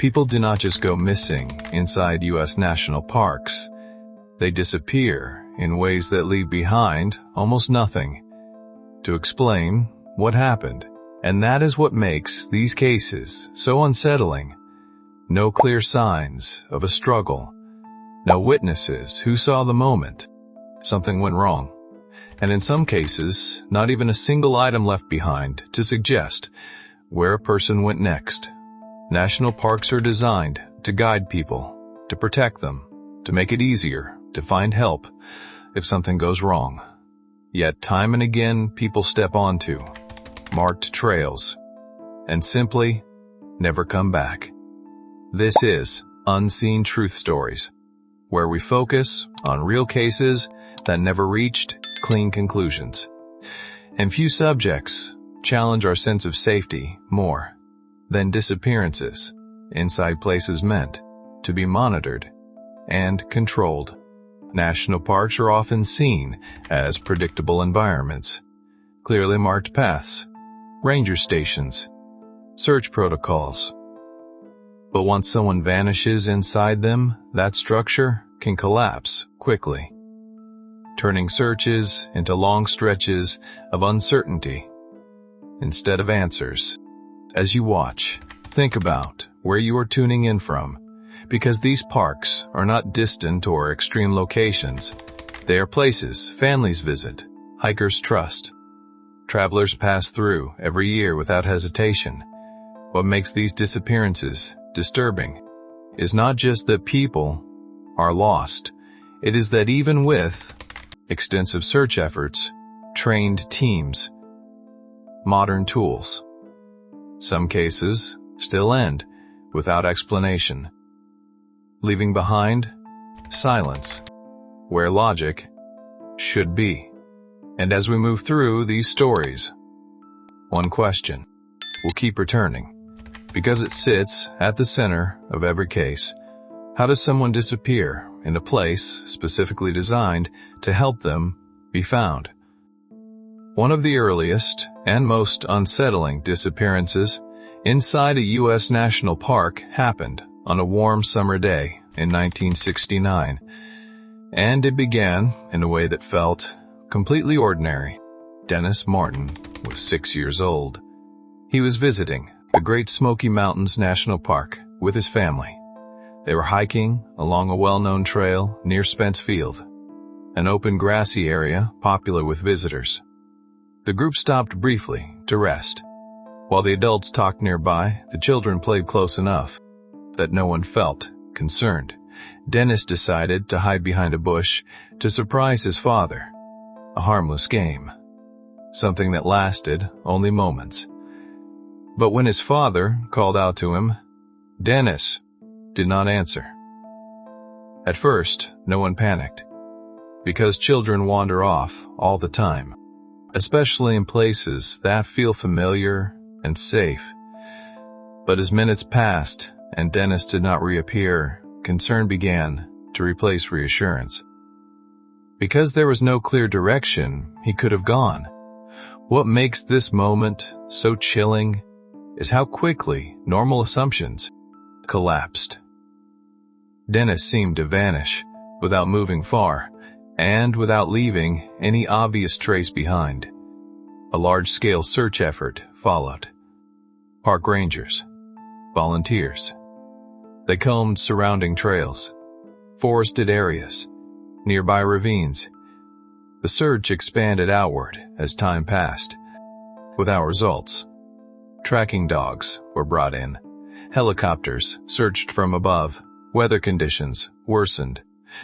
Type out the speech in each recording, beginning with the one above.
People do not just go missing inside U.S. national parks. They disappear in ways that leave behind almost nothing to explain what happened. And that is what makes these cases so unsettling. No clear signs of a struggle. No witnesses who saw the moment something went wrong. And in some cases, not even a single item left behind to suggest where a person went next. National parks are designed to guide people, to protect them, to make it easier to find help if something goes wrong. Yet time and again, people step onto marked trails and simply never come back. This is Unseen Truth Stories, where we focus on real cases that never reached clean conclusions. And few subjects challenge our sense of safety more than disappearances inside places meant to be monitored and controlled. National parks are often seen as predictable environments, clearly marked paths, ranger stations, search protocols. But once someone vanishes inside them, that structure can collapse quickly, turning searches into long stretches of uncertainty instead of answers. As you watch, think about where you are tuning in from, because these parks are not distant or extreme locations. They are places families visit, hikers trust, travelers pass through every year without hesitation. What makes these disappearances disturbing is not just that people are lost. It is that even with extensive search efforts, trained teams, modern tools, some cases still end without explanation, leaving behind silence where logic should be. And as we move through these stories, one question will keep returning, because it sits at the center of every case. How does someone disappear in a place specifically designed to help them be found? One of the earliest and most unsettling disappearances inside a U.S. national park happened on a warm summer day in 1969, and it began in a way that felt completely ordinary. Dennis Martin was 6 years old. He was visiting the Great Smoky Mountains National Park with his family. They were hiking along a well-known trail near Spence Field, an open grassy area popular with visitors. The group stopped briefly to rest. While the adults talked nearby, the children played close enough that no one felt concerned. Dennis decided to hide behind a bush to surprise his father. A harmless game, something that lasted only moments. But when his father called out to him, Dennis did not answer. At first, no one panicked, because children wander off all the time, especially in places that feel familiar and safe. But as minutes passed and Dennis did not reappear, concern began to replace reassurance. Because there was no clear direction he could have gone. What makes this moment so chilling is how quickly normal assumptions collapsed. Dennis seemed to vanish without moving far and without leaving any obvious trace behind. A large-scale search effort followed. Park rangers, volunteers. They combed surrounding trails, forested areas, nearby ravines. The search expanded outward as time passed, without results. Tracking dogs were brought in. Helicopters searched from above. Weather conditions worsened.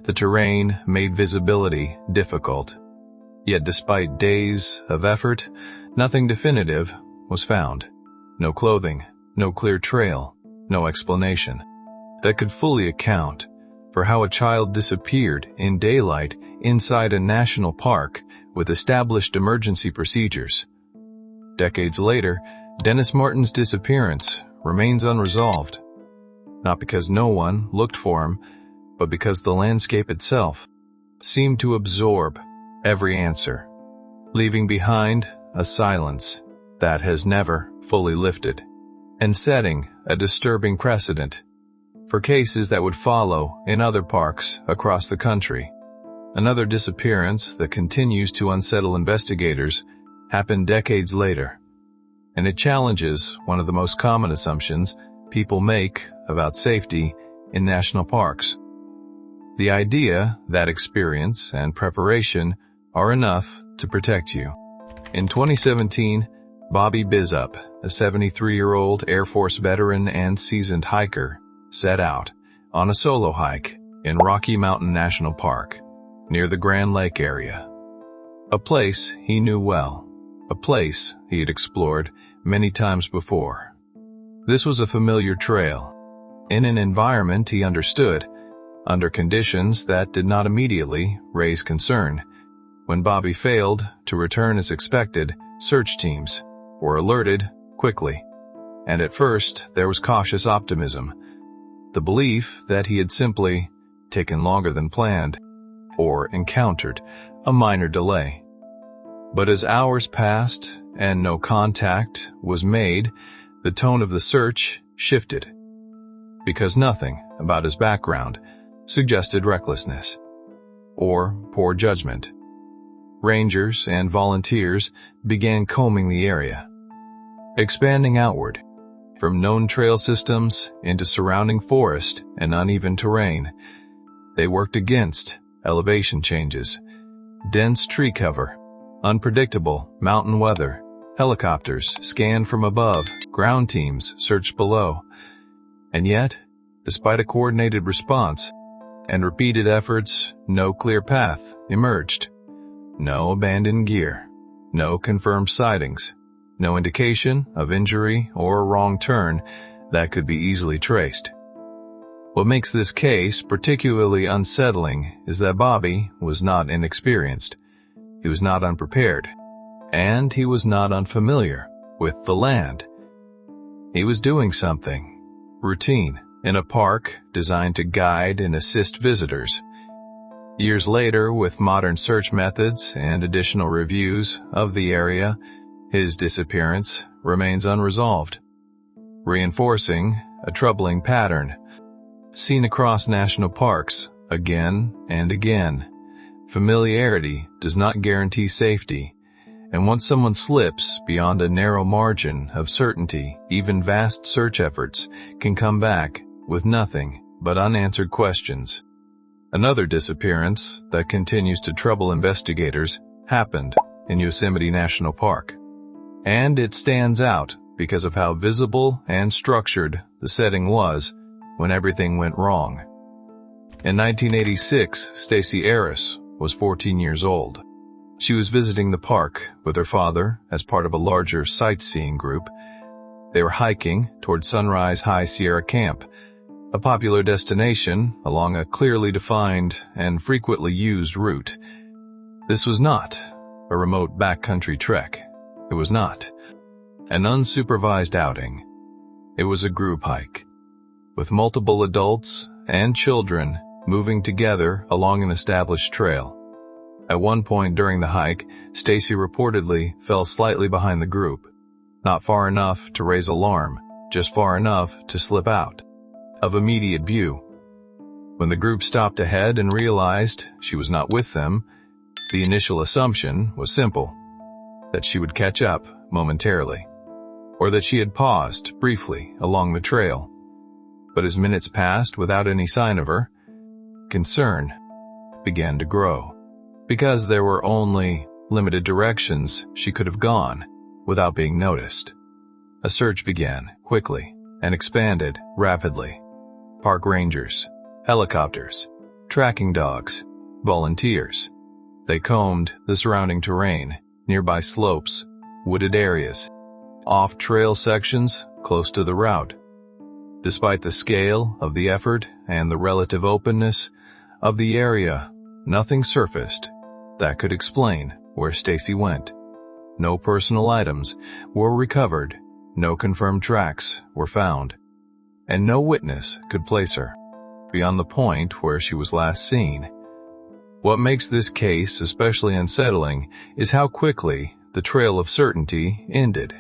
The terrain made visibility difficult. Yet despite days of effort, nothing definitive was found. No clothing, no clear trail, no explanation that could fully account for how a child disappeared in daylight inside a national park with established emergency procedures. Decades later, Dennis Martin's disappearance remains unresolved, not because no one looked for him, but because the landscape itself seemed to absorb every answer, leaving behind a silence that has never fully lifted, and setting a disturbing precedent for cases that would follow in other parks across the country. Another disappearance that continues to unsettle investigators happened decades later, and it challenges one of the most common assumptions people make about safety in national parks. The idea that experience and preparation are enough to protect you. In 2017, Bobby Bizup, a 73-year-old Air Force veteran and seasoned hiker, set out on a solo hike in Rocky Mountain National Park, near the Grand Lake area. A place he knew well, a place he had explored many times before. This was a familiar trail, in an environment he understood, under conditions that did not immediately raise concern. When Bobby failed to return as expected, search teams were alerted quickly, and at first there was cautious optimism, the belief that he had simply taken longer than planned or encountered a minor delay. But as hours passed and no contact was made, the tone of the search shifted, because nothing about his background suggested recklessness or poor judgment. Rangers and volunteers began combing the area, expanding outward from known trail systems into surrounding forest and uneven terrain. They worked against elevation changes, dense tree cover, unpredictable mountain weather. Helicopters scanned from above, ground teams searched below. And yet, despite a coordinated response and repeated efforts, no clear path emerged. No abandoned gear, no confirmed sightings, no indication of injury or a wrong turn that could be easily traced. What makes this case particularly unsettling is that Bobby was not inexperienced. He was not unprepared, and he was not unfamiliar with the land. He was doing something routine in a park designed to guide and assist visitors. Years later, with modern search methods and additional reviews of the area, his disappearance remains unresolved, reinforcing a troubling pattern seen across national parks again and again. Familiarity does not guarantee safety, and once someone slips beyond a narrow margin of certainty, even vast search efforts can come back with nothing but unanswered questions. Another disappearance that continues to trouble investigators happened in Yosemite National Park, and it stands out because of how visible and structured the setting was when everything went wrong. In 1986, Stacy Harris was 14 years old. She was visiting the park with her father as part of a larger sightseeing group. They were hiking toward Sunrise High Sierra Camp, a popular destination along a clearly defined and frequently used route. This was not a remote backcountry trek. It was not an unsupervised outing. It was a group hike, with multiple adults and children moving together along an established trail. At one point during the hike, Stacy reportedly fell slightly behind the group, not far enough to raise alarm, just far enough to slip out of immediate view. When the group stopped ahead and realized she was not with them, the initial assumption was simple: that she would catch up momentarily, or that she had paused briefly along the trail. But as minutes passed without any sign of her, concern began to grow, because there were only limited directions she could have gone without being noticed. A search began quickly and expanded rapidly. Park rangers, helicopters, tracking dogs, volunteers. They combed the surrounding terrain, nearby slopes, wooded areas, off-trail sections close to the route. Despite the scale of the effort and the relative openness of the area, nothing surfaced that could explain where Stacy went. No personal items were recovered, no confirmed tracks were found, and no witness could place her beyond the point where she was last seen. What makes this case especially unsettling is how quickly the trail of certainty ended.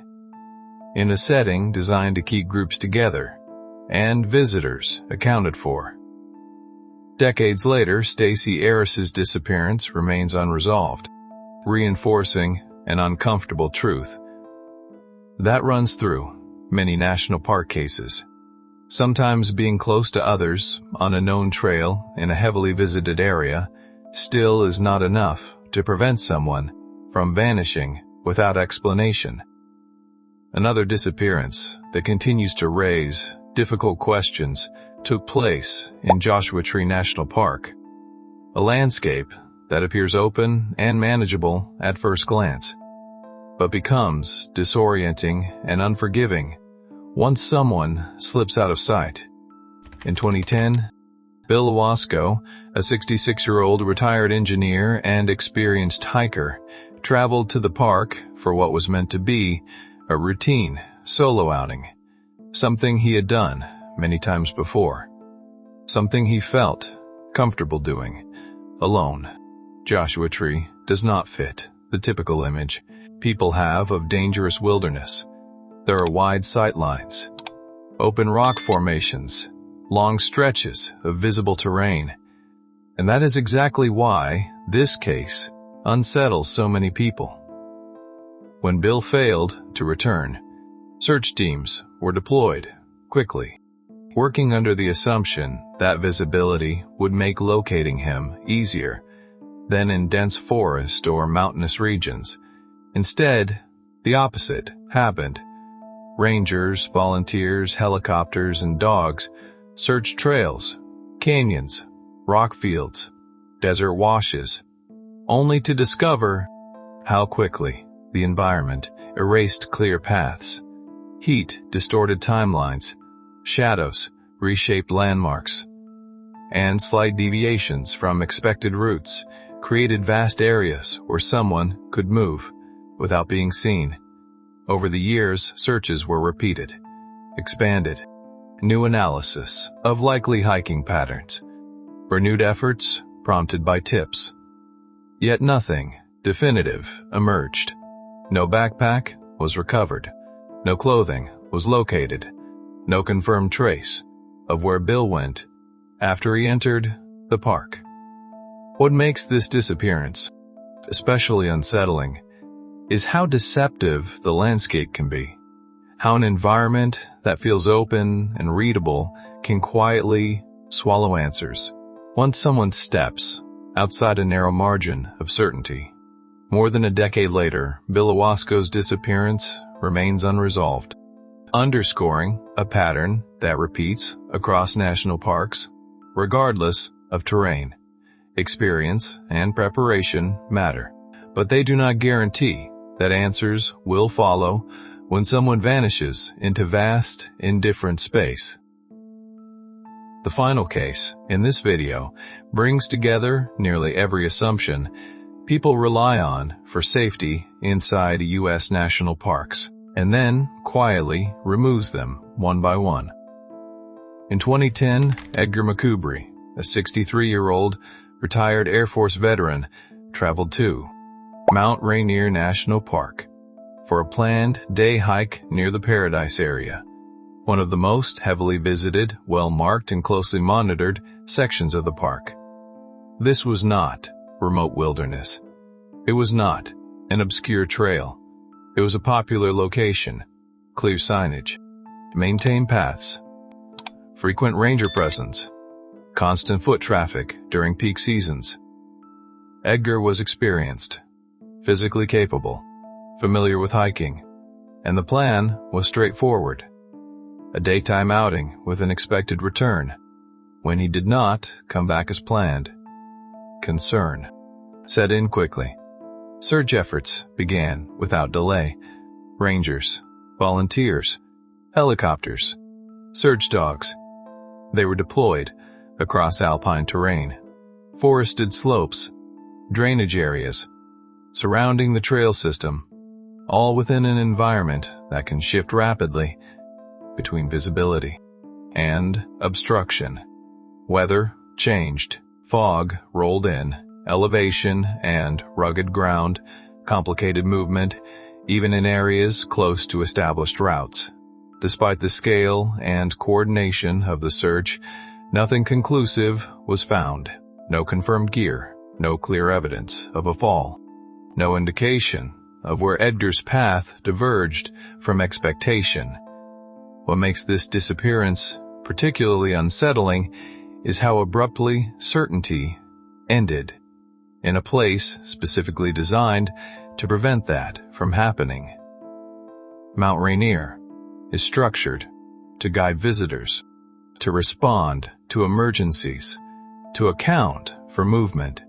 In a setting designed to keep groups together, and visitors accounted for. Decades later, Stacey Harris's disappearance remains unresolved, reinforcing an uncomfortable truth that runs through many national park cases. Sometimes being close to others on a known trail in a heavily visited area still is not enough to prevent someone from vanishing without explanation. Another disappearance that continues to raise difficult questions took place in Joshua Tree National Park, a landscape that appears open and manageable at first glance, but becomes disorienting and unforgiving once someone slips out of sight. In 2010, Bill Owasco, a 66-year-old retired engineer and experienced hiker, traveled to the park for what was meant to be a routine solo outing, something he had done many times before, something he felt comfortable doing alone. Joshua Tree does not fit the typical image people have of dangerous wilderness. There are wide sightlines, open rock formations, long stretches of visible terrain, and that is exactly why this case unsettles so many people. When Bill failed to return, search teams were deployed quickly, working under the assumption that visibility would make locating him easier than in dense forest or mountainous regions. Instead, the opposite happened. Rangers, volunteers, helicopters, and dogs searched trails, canyons, rock fields, desert washes, only to discover how quickly the environment erased clear paths. Heat distorted timelines, shadows reshaped landmarks, and slight deviations from expected routes created vast areas where someone could move without being seen. Over the years, searches were repeated, expanded, new analysis of likely hiking patterns, renewed efforts prompted by tips. Yet nothing definitive emerged. No backpack was recovered, no clothing was located, no confirmed trace of where Bill went after he entered the park. What makes this disappearance especially unsettling is how deceptive the landscape can be, how an environment that feels open and readable can quietly swallow answers once someone steps outside a narrow margin of certainty. More than a decade later, Bill Owasco's disappearance remains unresolved, underscoring a pattern that repeats across national parks, regardless of terrain. Experience and preparation matter, but they do not guarantee that answers will follow when someone vanishes into vast, indifferent space. The final case in this video brings together nearly every assumption people rely on for safety inside U.S. national parks, and then quietly removes them one by one. In 2010, Edgar McCubry, a 63-year-old retired Air Force veteran, traveled to Mount Rainier National Park for a planned day hike near the Paradise area, one of the most heavily visited, well-marked, and closely monitored sections of the park. This was not remote wilderness. It was not an obscure trail. It was a popular location, clear signage, maintained paths, frequent ranger presence, constant foot traffic during peak seasons. Edgar was experienced, physically capable, familiar with hiking, and the plan was straightforward. A daytime outing with an expected return. When he did not come back as planned, concern set in quickly. Search efforts began without delay. Rangers, volunteers, helicopters, search dogs. They were deployed across alpine terrain, forested slopes, drainage areas, surrounding the trail system, all within an environment that can shift rapidly between visibility and obstruction. Weather changed, fog rolled in, elevation and rugged ground complicated movement, even in areas close to established routes. Despite the scale and coordination of the search, nothing conclusive was found. No confirmed gear, no clear evidence of a fall, no indication of where Edgar's path diverged from expectation. What makes this disappearance particularly unsettling is how abruptly certainty ended, in a place specifically designed to prevent that from happening. Mount Rainier is structured to guide visitors, to respond to emergencies, to account for movement.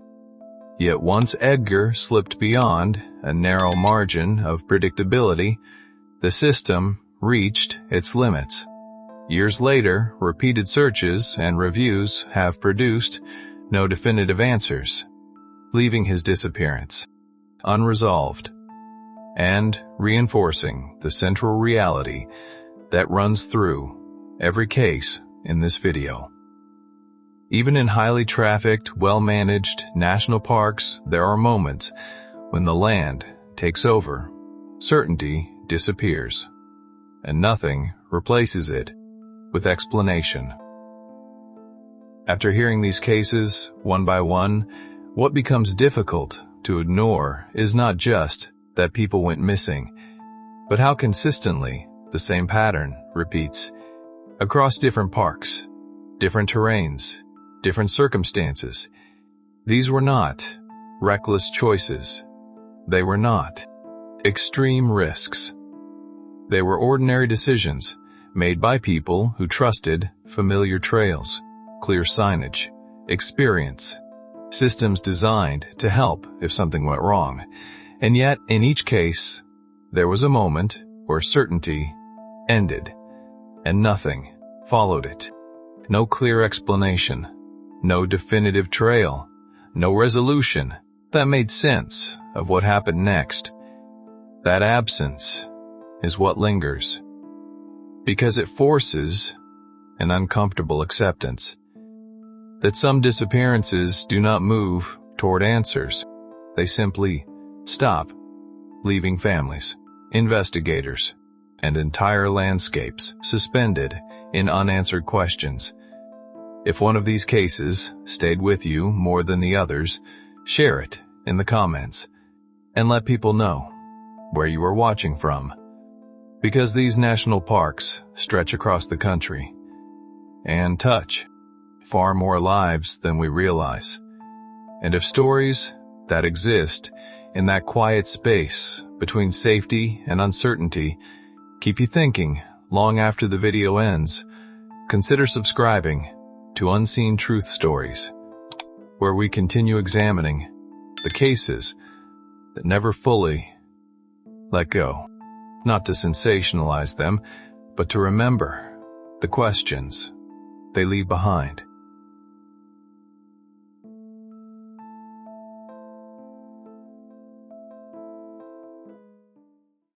Yet once Edgar slipped beyond a narrow margin of predictability, the system reached its limits. Years later, repeated searches and reviews have produced no definitive answers, leaving his disappearance unresolved and reinforcing the central reality that runs through every case in this video. Even in highly trafficked, well-managed national parks, there are moments when the land takes over, certainty disappears, and nothing replaces it with explanation. After hearing these cases one by one, what becomes difficult to ignore is not just that people went missing, but how consistently the same pattern repeats across different parks, different terrains, different circumstances. These were not reckless choices. They were not extreme risks. They were ordinary decisions made by people who trusted familiar trails, clear signage, experience, systems designed to help if something went wrong. And yet, in each case, there was a moment where certainty ended, and nothing followed it. No clear explanation, no definitive trail, no resolution that made sense of what happened next. That absence is what lingers, because it forces an uncomfortable acceptance that some disappearances do not move toward answers. They simply stop, leaving families, investigators, and entire landscapes suspended in unanswered questions. If one of these cases stayed with you more than the others, share it in the comments and let people know where you are watching from. Because these national parks stretch across the country and touch far more lives than we realize. And if stories that exist in that quiet space between safety and uncertainty keep you thinking long after the video ends, consider subscribing to Unseen Truth Stories, where we continue examining the cases that never fully let go. Not to sensationalize them, but to remember the questions they leave behind.